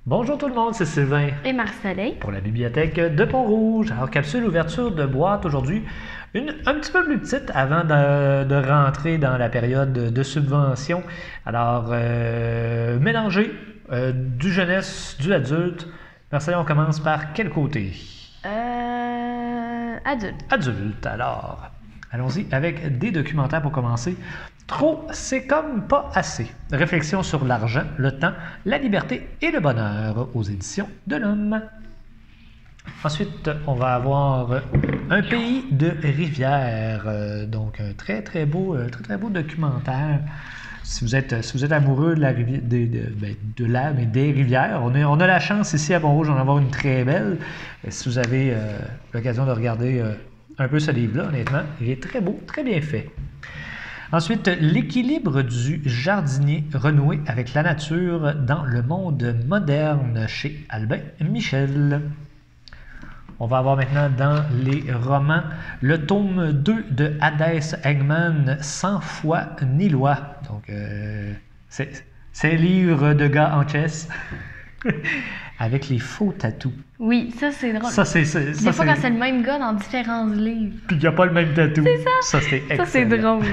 Bonjour tout le monde, c'est Sylvain Et Marc-Soleil. pour la bibliothèque de Pont-Rouge. Alors, capsule ouverture de boîte aujourd'hui, un petit peu plus petite avant de rentrer dans la période de subvention. Alors, mélanger du jeunesse, du adulte. Marcel, on commence par quel côté? Adulte. Adulte, alors. Allons-y avec des documentaires pour commencer. Trop, c'est comme pas assez. Réflexion sur l'argent, le temps, la liberté et le bonheur aux éditions de l'Homme. Ensuite, on va avoir Un pays de rivières. Donc, un très beau documentaire. Si vous êtes amoureux de la rivière, de la, mais des rivières, on a la chance ici à Pont-Rouge d'en avoir une très belle. Si vous avez l'occasion de regarder un peu ce livre-là, honnêtement, il est très beau, très bien fait. Ensuite, l'équilibre du jardinier renoué avec la nature dans le monde moderne chez Albin Michel. On va avoir maintenant dans les romans le tome 2 de Hadès Eggman, 100 fois ni loi. Donc, c'est un livre de gars en chess avec les faux tatous. Oui, ça c'est drôle. Des fois, quand c'est le même gars dans différents livres. Puis il n'y a pas le même tatou. C'est ça. Ça, c'est excellent. Ça, c'est drôle.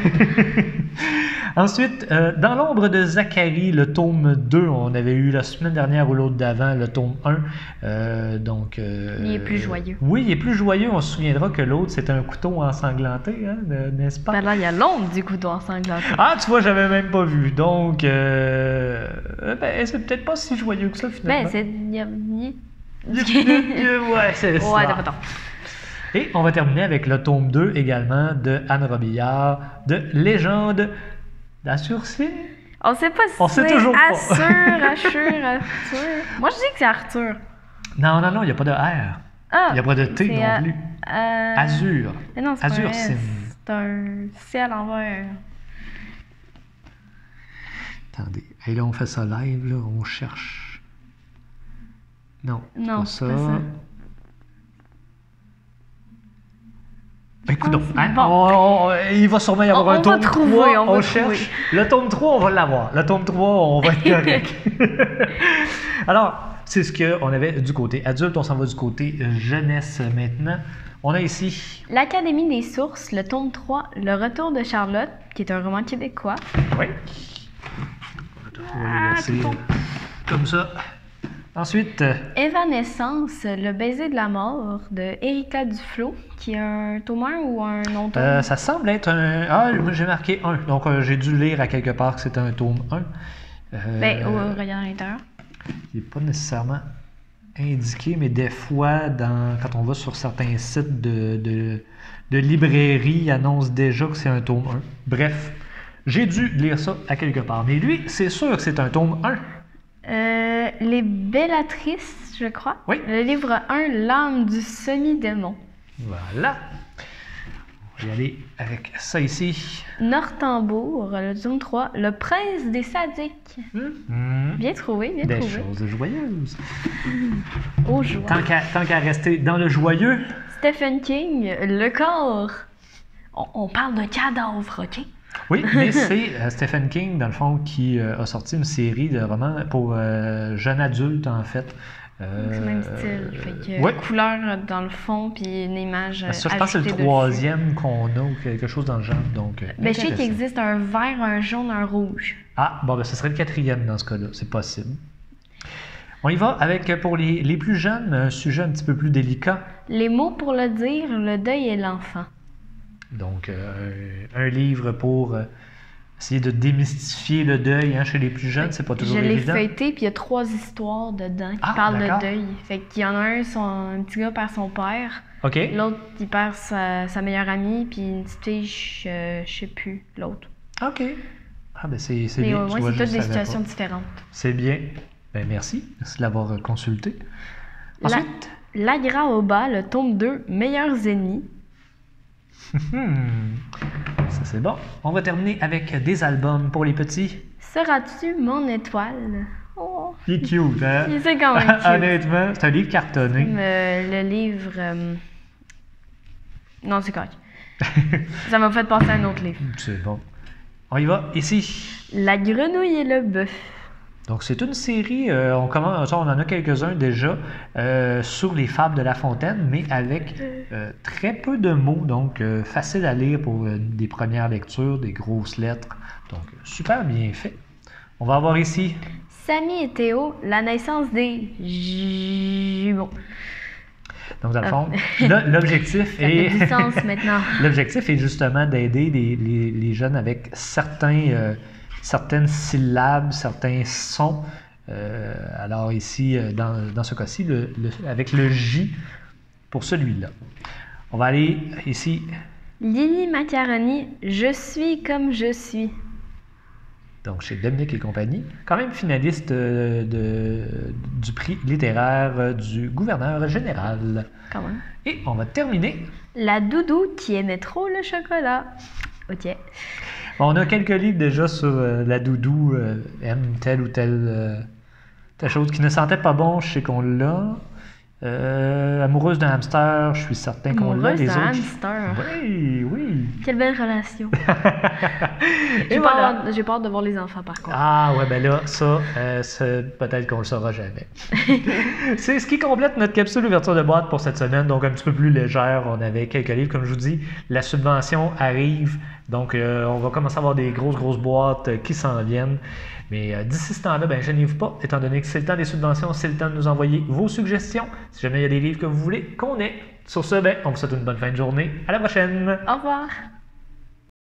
Ensuite, Dans l'ombre de Zacharie, le tome 2, on avait eu la semaine dernière ou l'autre d'avant, le tome 1. Il est plus joyeux. Oui, il est plus joyeux. On se souviendra que l'autre, c'était un couteau ensanglanté, hein, n'est-ce pas? Ben là, il y a l'ombre du couteau ensanglanté. Ah, tu vois, j'avais même pas vu. Donc, c'est peut-être pas si joyeux que ça, finalement. Ben, c'est... Ouais, c'est ça. Ouais, t'as pas tort. Et on va terminer avec le tome 2 également de Anne Robillard, de Légende d'Arthur. On sait pas si On sait toujours pas. Arthur. Moi, je dis que c'est Arthur. Non, il n'y a pas de R. Ah, Il n'y a pas de T c'est, non plus. Azur. Mais non, c'est Azur, pas un S. c'est... C'est un C à l'envers. Attendez. Et là, on fait ça live, là. On cherche. Non, Non, pas c'est ça. pas ça. Écoute, Ah, hein, bon. il va sûrement y avoir un On tome va trouver, 3, on va cherche. Le tome 3, on va l'avoir. Le tome 3, on va être correct. Alors, c'est ce qu'on avait du côté adulte. On s'en va du côté jeunesse maintenant. On a ici... L'Académie des sources, le tome 3, Le retour de Charlotte, qui est un roman québécois. Oui. On va le laisser comme ça. Ensuite... Évanescence, Le baiser de la mort, de Erika Duflo, qui est un tome 1 ou un non-tome? ça semble être un... Ah, moi j'ai marqué 1. Donc j'ai dû lire à quelque part que c'était un tome 1. Ben, regarde à l'intérieur. Il n'est pas nécessairement indiqué, mais des fois, quand on va sur certains sites de librairie, ils annoncent déjà que c'est un tome 1. Bref, j'ai dû lire ça à quelque part. Mais lui, c'est sûr que c'est un tome 1. Les Bellatrices, je crois. Oui. Le livre 1, L'âme du semi-démon. Voilà. On va y aller avec ça ici. Nortambourg, le tome 3, Le prince des sadiques. Bien trouvé, bien Des trouvé. choses joyeuses. Aux joies. Tant qu'à rester dans le joyeux. Stephen King, Le corps. On parle de cadavre, OK? Oui, mais c'est Stephen King, dans le fond, qui a sorti une série de romans pour jeunes adultes, en fait. C'est le même style. Fait que ouais. couleur dans le fond, puis une image Ça, je pense que c'est le ajoutée troisième qu'on a, ou quelque chose dans le genre. Donc, je sais qu'il existe un vert, un jaune, un rouge. Ah, bon, ben, ce serait le quatrième dans ce cas-là. C'est possible. On y va avec, pour les plus jeunes, un sujet un petit peu plus délicat. Les mots pour le dire, le deuil et l'enfant. Donc, un livre pour essayer de démystifier le deuil chez les plus jeunes, c'est pas toujours évident. Je l'ai feuilleté, puis il y a 3 histoires dedans qui parlent de deuil. Fait qu'il y en a un petit gars perd son père. OK. L'autre, il perd sa meilleure amie, puis une petite fille, je sais plus, l'autre. OK. Ah, ben c'est Mais bien. moi, c'est toutes des situations différentes. C'est bien. Ben merci. Merci de l'avoir consulté. Ensuite... L'Agra au bas, le tome 2, Meilleurs ennemis. Ça, c'est bon. On va terminer avec des albums pour les petits. Seras-tu mon étoile? Oh. Il est cute, hein? C'est quand même cute. Honnêtement, c'est un livre cartonné. Le livre... Non, c'est correct. Ça m'a fait penser à un autre livre. C'est bon. On y va, ici. La grenouille et le bœuf. Donc, c'est une série, on en a quelques-uns déjà sur les fables de La Fontaine, mais avec très peu de mots, donc facile à lire pour des premières lectures, des grosses lettres. Donc, super bien fait. On va avoir ici Samy et Théo, la naissance des jumeaux. Donc, dans le fond, l'objectif Ça fait du sens maintenant. L'objectif est justement d'aider les jeunes avec certaines syllabes, certains sons. Alors ici, dans ce cas-ci, avec le J pour celui-là. On va aller ici. Lily Macaroni, je suis comme je suis. Donc, chez Dominique et compagnie, quand même finaliste du prix littéraire du gouverneur général. Quand même. Et on va terminer. La doudou qui aimait trop le chocolat. Ok. On a quelques livres déjà sur la doudou aime telle ou telle chose qui ne sentait pas bon, je sais qu'on l'a. Amoureuse d'un hamster, je suis certain qu'on l'a. Les autres. Hamster. Oui, oui. Quelle belle relation. Et voilà. J'ai peur de voir les enfants par contre. Ah ouais, ben là, ça, peut-être qu'on le saura jamais. C'est ce qui complète notre capsule ouverture de boîte pour cette semaine, donc un petit peu plus légère. On avait quelques livres, comme je vous dis, la subvention arrive, donc on va commencer à avoir des grosses boîtes qui s'en viennent. Mais d'ici ce temps-là, ben, gênez-vous pas, étant donné que c'est le temps des subventions, c'est le temps de nous envoyer vos suggestions. Si jamais il y a des livres que vous voulez qu'on ait. Sur ce, ben, on vous souhaite une bonne fin de journée. À la prochaine! Au revoir!